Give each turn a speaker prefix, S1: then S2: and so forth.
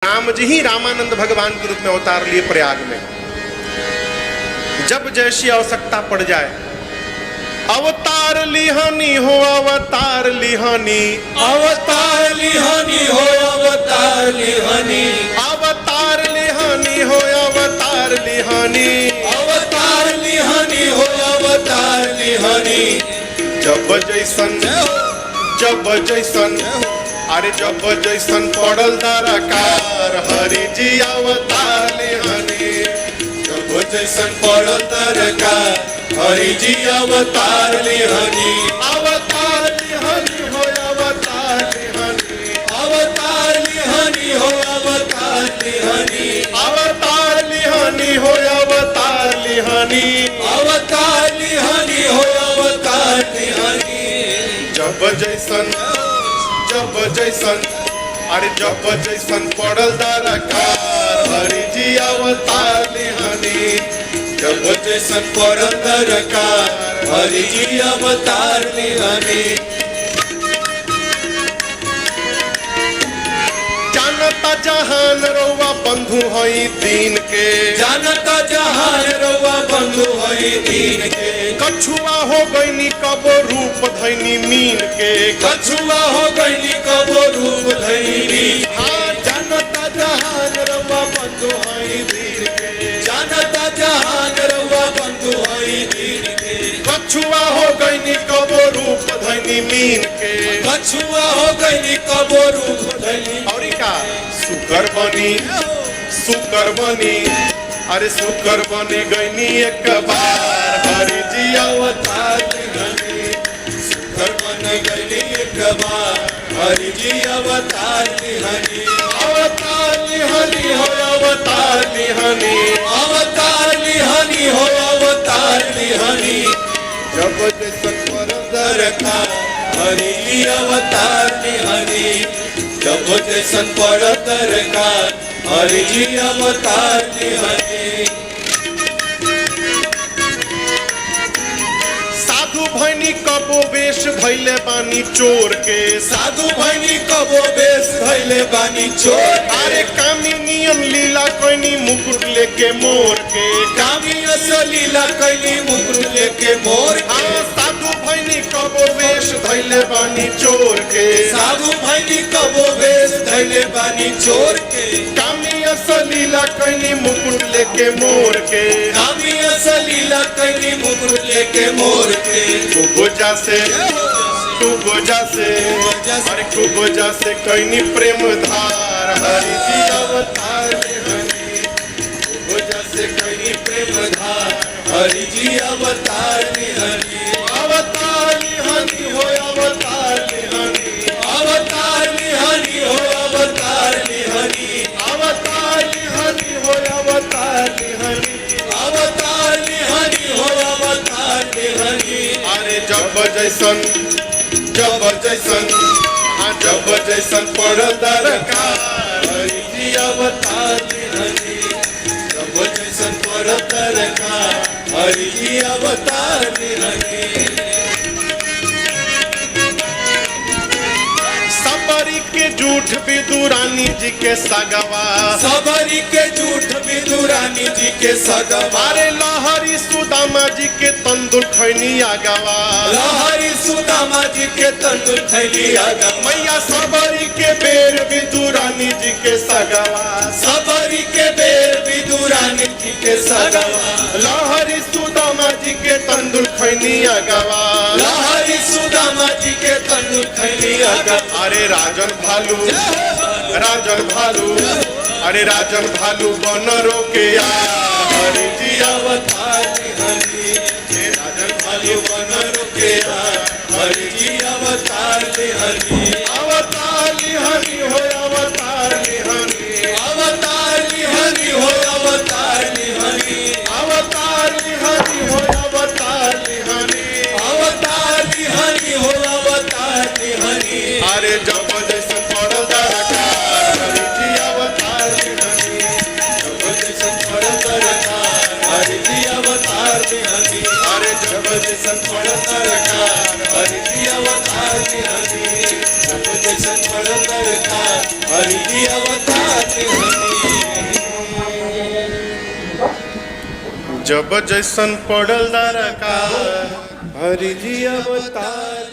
S1: राम जी ही रामानंद भगवान के रूप में अवतार लिए प्रयाग में। जब जैसी आवश्यकता पड़ जाए अवतार लिहानी हो, अवतार लिहानी,
S2: अवतार लिहानी हो, अवतार लिहानी,
S1: अवतार लिहानी हो, अवतार लिहानी,
S2: अवतार लिहानी हो, अवतार लिहानी।
S1: जब जैसन अरे जब जैसन पड़ल दरकार हरि जी अवतार लिहानी।
S2: जब जैसन पड़ल दरकार हरि जी अवतार लिहानी।
S1: अवतार लिहानी हो, अवतार लिहानी,
S2: अवतार लिहानी हो, अवतार लिहानी,
S1: अवतार लिहानी हो, अवतार लिहानी,
S2: अवतार लिहानी हो, अवतार लिहानी।
S1: जब जैसन अरे जब जैसन पड़ल दरकार हरि जी अवतार लिहानी।
S2: जब जैसन पड़ल दरकार हरि जी अवतार लिहानी।
S1: जानता जहान रउआ बंधु हई दीन के,
S2: जानता जहान रउआ बंधु हई दीन के।
S1: कछुआ हो गईनी कबो रूप धैनी मीन के,
S2: कछुआ हो गईनी कबो रूप धैनी।
S1: हाँ जानता जहान रउआ बंधु हई दीन के,
S2: जानता जहान रउआ बंधु हई दीन के।
S1: कछुआ हो गईनी कबो रूप धैनी मीन के,
S2: कछुआ हो गईनी कबो रूप धैनी।
S1: और का सुकर बनी अरे सुकर बनी गईनी एक बार हरि जी अवतार लिहानी।
S2: सुकर बन गईनी एक बार हरि जी अवतार लिहानी।
S1: अवतार लिहानी हो, अवतार लिहानी,
S2: अवतार लिहानी हो, अवतार लिहानी।
S1: जब जैसन पड़ल
S2: दरकार हरि जी अवतार लिहानी। जब जैसन पड़ल दरकार हरि जी अवतार लिहानी।
S1: साधु भैनी कबो वेश धैले बानी चोर के,
S2: साधु भैनी कबो बेस धैले बानी चोर।
S1: अरे कामी नियम लीला कोइनी मुकुट लेके मोर के,
S2: कामी असलीला कैली मुकुट लेके मोर के।
S1: हाँ साधु भैनी कबो वेश धैले बानी चोर के,
S2: साधु भैनी कबो बेस धैले बानी चोर के।
S1: कामी असलीला कोइनी मुकुट लेके मोर के,
S2: कामी असलीला कैली मुकुट लेके मोर के।
S1: खूब जासे अरे खूब जासे कोइनी प्रेम धार हरि जी अवतार लिहानी।
S2: खूब जासे कैली प्रेम धार हरि जी अवतार लिहानी।
S1: अवतार लिहानी हो, अवतार लिहानी,
S2: अवतार लिहानी हो, अवतार लिहानी,
S1: अवतार लिहानी हो, अवतार लिहानी।
S2: अवतार लिहानी हो, अवतार लिहानी।
S1: अरे जब जैसन पड़ल दरकार
S2: हरि जी अवतार लिहानी। जब जैसन पड़ल दरकार हरि जी अवतार लिहानी।
S1: सबरी के झूठ विदुरानी जी के सगवा,
S2: सबरी के झूठ विदुरानी जी के सगवा।
S1: अरे लहरी सुदामा जी के तंदुर खैनी आगवा,
S2: लहरी सुदामा जी के तंदुर खैली आगवा।
S1: मैया सबरी के बेर विदुरानी जी के सगवा,
S2: सबरी के बेर विदुरानी जी के सगवा।
S1: लहरी सुदामा जी के तंदुर खैनी आगवा,
S2: लहरी सुदामा जी के तंदुर खैली आगवा।
S1: अरे राजन भालू बनरो के यार हरि जी
S2: अवतार लिहानी। राजन भालू बनरो के यार हरि जी अवतार लिहानी।
S1: अवतार लिहानी हो, अवतार लिहानी,
S2: अवतार लिहानी हो, अवतार लिहानी,
S1: अवतार लिहानी हो, अवतार लिहानी।
S2: अवतार लिहानी हो, अवतार लिहानी।
S1: अरे जब जैसन पड़ल दरकार हरि जी अवतार लिहानी।
S2: जब जैसन पड़ल दरकार हरि जी अवतार लिहानी।
S1: अरे
S2: जब जैसन पड़ल दरकार हरि जी अवतार लिहानी। जब जैसन पड़ल दरकार हरि जी अवतार लिहानी।
S1: जब जैसन पड़ल दरकार हरि जी अवतार